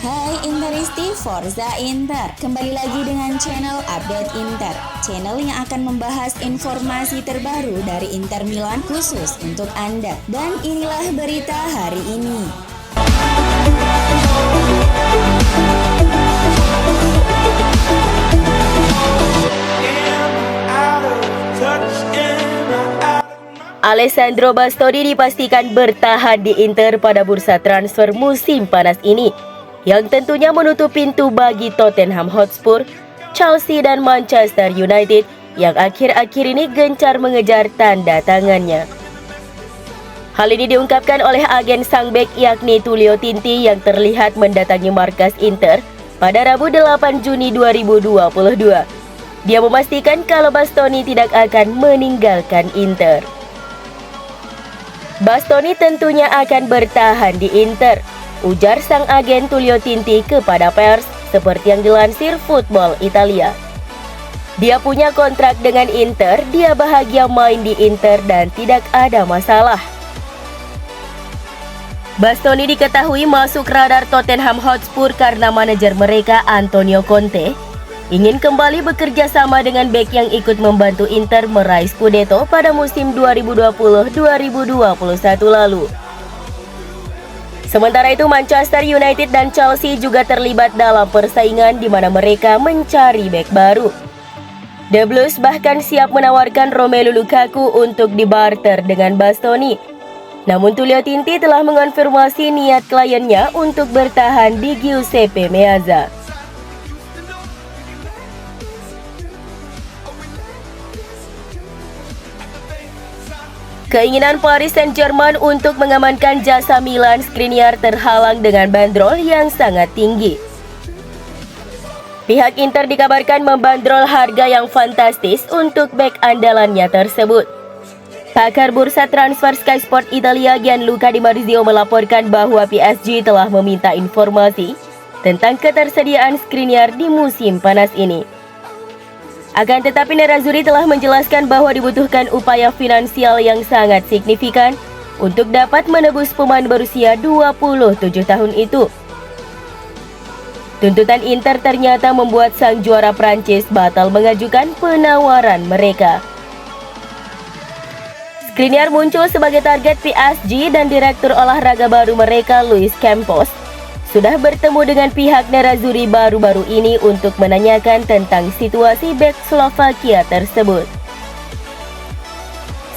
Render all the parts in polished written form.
Hai Interisti Forza Inter, kembali lagi dengan channel Update Inter, channel yang akan membahas informasi terbaru dari Inter Milan khusus untuk Anda. Dan inilah berita hari ini. Alessandro Bastoni dipastikan bertahan di Inter pada bursa transfer musim panas ini, yang tentunya menutup pintu bagi Tottenham Hotspur, Chelsea dan Manchester United yang akhir-akhir ini gencar mengejar tanda tangannya. Hal ini diungkapkan oleh agen sang bek yakni Tullio Tinti yang terlihat mendatangi markas Inter pada Rabu 8 Juni 2022. Dia memastikan kalau Bastoni tidak akan meninggalkan Inter. Bastoni tentunya akan bertahan di Inter, ujar sang agen Tullio Tinti kepada pers, seperti yang dilansir Football Italia. Dia punya kontrak dengan Inter, dia bahagia main di Inter dan tidak ada masalah. Bastoni diketahui masuk radar Tottenham Hotspur karena manajer mereka Antonio Conte ingin kembali bekerja sama dengan bek yang ikut membantu Inter meraih Scudetto pada musim 2020-2021 lalu. Sementara itu Manchester United dan Chelsea juga terlibat dalam persaingan di mana mereka mencari bek baru. The Blues bahkan siap menawarkan Romelu Lukaku untuk dibarter dengan Bastoni. Namun Tullio Tinti telah mengonfirmasi niat kliennya untuk bertahan di Giuseppe Meazza. Keinginan Paris Saint-Germain untuk mengamankan jasa Milan Skriniar terhalang dengan bandrol yang sangat tinggi. Pihak Inter dikabarkan membandrol harga yang fantastis untuk bek andalannya tersebut. Pakar bursa transfer Sky Sport Italia Gianluca Di Marzio melaporkan bahwa PSG telah meminta informasi tentang ketersediaan Skriniar di musim panas ini. Akan tetapi Nerazzurri telah menjelaskan bahwa dibutuhkan upaya finansial yang sangat signifikan untuk dapat menebus pemain berusia 27 tahun itu. Tuntutan Inter ternyata membuat sang juara Prancis batal mengajukan penawaran mereka. Skriniar muncul sebagai target PSG dan direktur olahraga baru mereka Luis Campos sudah bertemu dengan pihak Nerazzurri baru-baru ini untuk menanyakan tentang situasi bek Slovakia tersebut.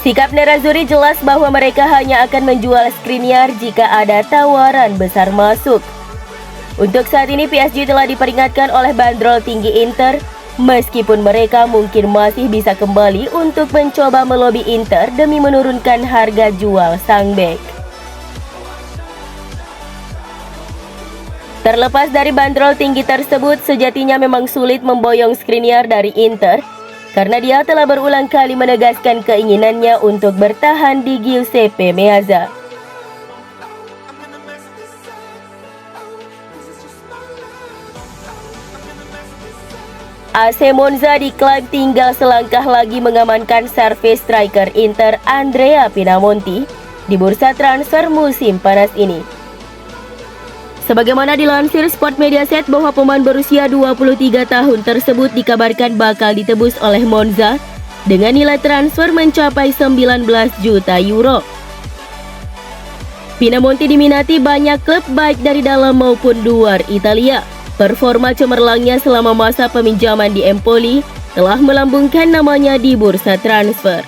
Sikap Nerazzurri jelas bahwa mereka hanya akan menjual Skriniar jika ada tawaran besar masuk. Untuk saat ini PSG telah diperingatkan oleh bandrol tinggi Inter, meskipun mereka mungkin masih bisa kembali untuk mencoba melobi Inter demi menurunkan harga jual sang bek. Terlepas dari bandrol tinggi tersebut, sejatinya memang sulit memboyong Skriniar dari Inter karena dia telah berulang kali menegaskan keinginannya untuk bertahan di Giuseppe Meazza. AC Monza diklaim tinggal selangkah lagi mengamankan servis striker Inter Andrea Pinamonti di bursa transfer musim panas ini. Sebagaimana dilansir Sport Mediaset bahwa pemain berusia 23 tahun tersebut dikabarkan bakal ditebus oleh Monza dengan nilai transfer mencapai 19 juta euro. Pinamonti diminati banyak klub baik dari dalam maupun luar Italia. Performa cemerlangnya selama masa peminjaman di Empoli telah melambungkan namanya di bursa transfer.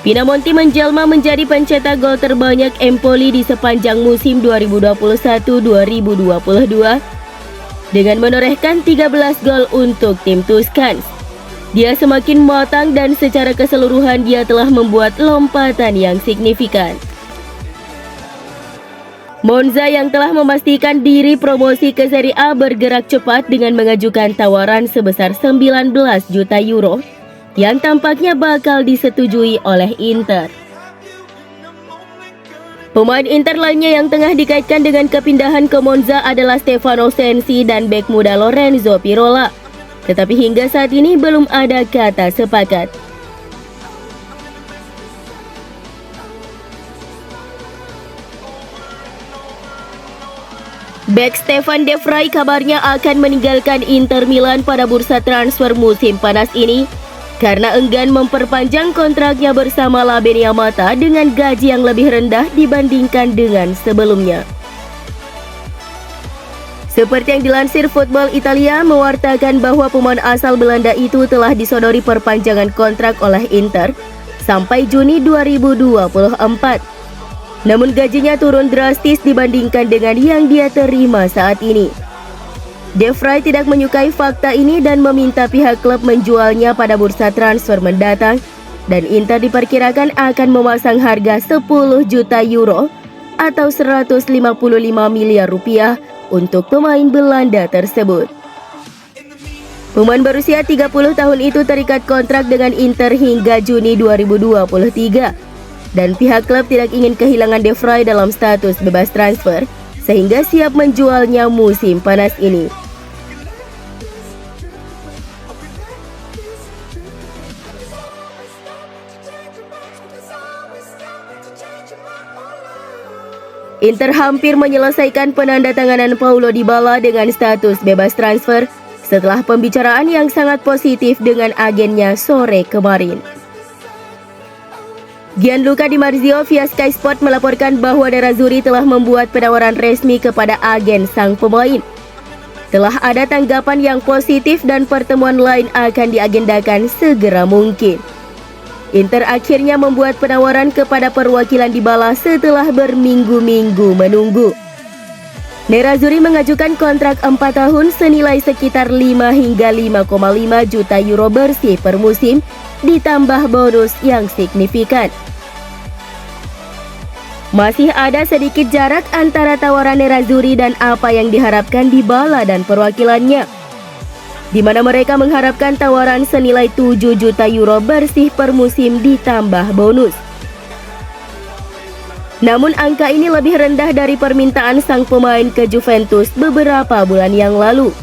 Pinamonti menjelma menjadi pencetak gol terbanyak Empoli di sepanjang musim 2021-2022 dengan menorehkan 13 gol untuk tim Tuscans. Dia semakin matang dan secara keseluruhan dia telah membuat lompatan yang signifikan. Monza yang telah memastikan diri promosi ke Serie A bergerak cepat dengan mengajukan tawaran sebesar 19 juta euro yang tampaknya bakal disetujui oleh Inter. Pemain Inter lainnya yang tengah dikaitkan dengan kepindahan ke Monza adalah Stefano Sensi dan bek muda Lorenzo Pirola. Tetapi hingga saat ini belum ada kata sepakat. Bek Stefan De Vrij kabarnya akan meninggalkan Inter Milan pada bursa transfer musim panas ini karena enggan memperpanjang kontraknya bersama La Beniamata dengan gaji yang lebih rendah dibandingkan dengan sebelumnya. Seperti yang dilansir Football Italia mewartakan bahwa pemain asal Belanda itu telah disodori perpanjangan kontrak oleh Inter sampai Juni 2024. Namun gajinya turun drastis dibandingkan dengan yang dia terima saat ini. De Vrij tidak menyukai fakta ini dan meminta pihak klub menjualnya pada bursa transfer mendatang, dan Inter diperkirakan akan memasang harga 10 juta euro atau 155 miliar rupiah untuk pemain Belanda tersebut. Pemain berusia 30 tahun itu terikat kontrak dengan Inter hingga Juni 2023. Dan pihak klub tidak ingin kehilangan De Vrij dalam status bebas transfer, sehingga siap menjualnya musim panas ini. Inter hampir menyelesaikan penandatanganan Paulo Dybala dengan status bebas transfer setelah pembicaraan yang sangat positif dengan agennya sore kemarin. Gianluca Di Marzio via Sky Sport melaporkan bahwa Nerazzurri telah membuat penawaran resmi kepada agen sang pemain. Telah ada tanggapan yang positif dan pertemuan lain akan diagendakan segera mungkin. Inter akhirnya membuat penawaran kepada perwakilan Dybala setelah berminggu-minggu menunggu. Nerazzurri mengajukan kontrak 4 tahun senilai sekitar 5 hingga 5,5 juta euro bersih per musim, ditambah bonus yang signifikan. Masih ada sedikit jarak antara tawaran Nerazzurri dan apa yang diharapkan Dybala dan perwakilannya, di mana mereka mengharapkan tawaran senilai 7 juta euro bersih per musim ditambah bonus. Namun angka ini lebih rendah dari permintaan sang pemain ke Juventus beberapa bulan yang lalu.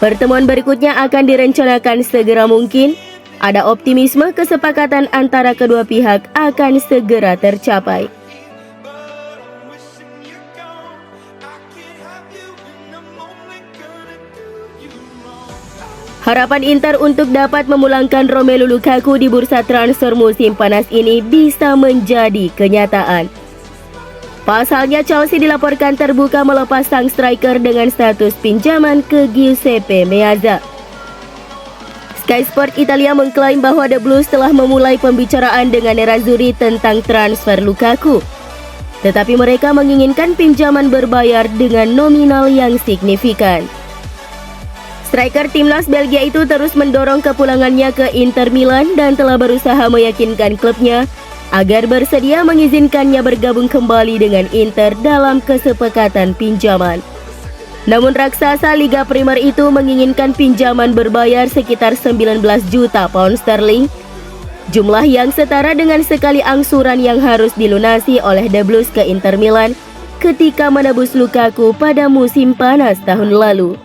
Pertemuan berikutnya akan direncanakan segera mungkin. Ada optimisme kesepakatan antara kedua pihak akan segera tercapai. Harapan Inter untuk dapat memulangkan Romelu Lukaku di bursa transfer musim panas ini bisa menjadi kenyataan. Pasalnya Chelsea dilaporkan terbuka melepas sang striker dengan status pinjaman ke Giuseppe Meazza. Sky Sport Italia mengklaim bahwa The Blues telah memulai pembicaraan dengan Nerazzurri tentang transfer Lukaku. Tetapi mereka menginginkan pinjaman berbayar dengan nominal yang signifikan. Striker timnas Belgia itu terus mendorong kepulangannya ke Inter Milan dan telah berusaha meyakinkan klubnya agar bersedia mengizinkannya bergabung kembali dengan Inter dalam kesepakatan pinjaman. Namun raksasa Liga Primer itu menginginkan pinjaman berbayar sekitar 19 juta pound sterling, jumlah yang setara dengan sekali angsuran yang harus dilunasi oleh The Blues ke Inter Milan ketika menebus Lukaku pada musim panas tahun lalu.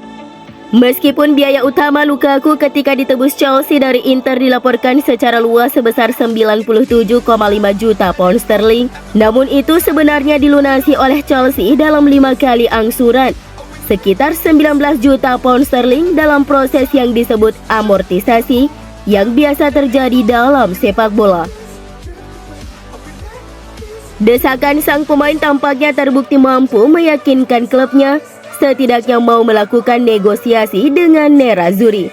Meskipun biaya utama Lukaku ketika ditebus Chelsea dari Inter dilaporkan secara luas sebesar 97,5 juta pound sterling, namun itu sebenarnya dilunasi oleh Chelsea dalam 5 kali angsuran, sekitar 19 juta pound sterling dalam proses yang disebut amortisasi yang biasa terjadi dalam sepak bola. Desakan sang pemain tampaknya terbukti mampu meyakinkan klubnya setidaknya mau melakukan negosiasi dengan Nerazzurri.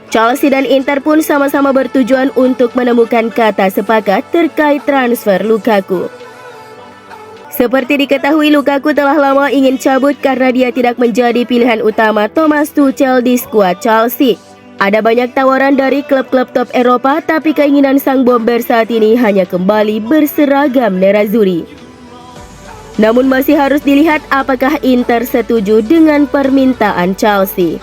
Chelsea dan Inter pun sama-sama bertujuan untuk menemukan kata sepakat terkait transfer Lukaku. Seperti diketahui, Lukaku telah lama ingin cabut karena dia tidak menjadi pilihan utama Thomas Tuchel di skuad Chelsea. Ada banyak tawaran dari klub-klub top Eropa, tapi keinginan sang bomber saat ini hanya kembali berseragam Nerazzurri. Namun masih harus dilihat apakah Inter setuju dengan permintaan Chelsea.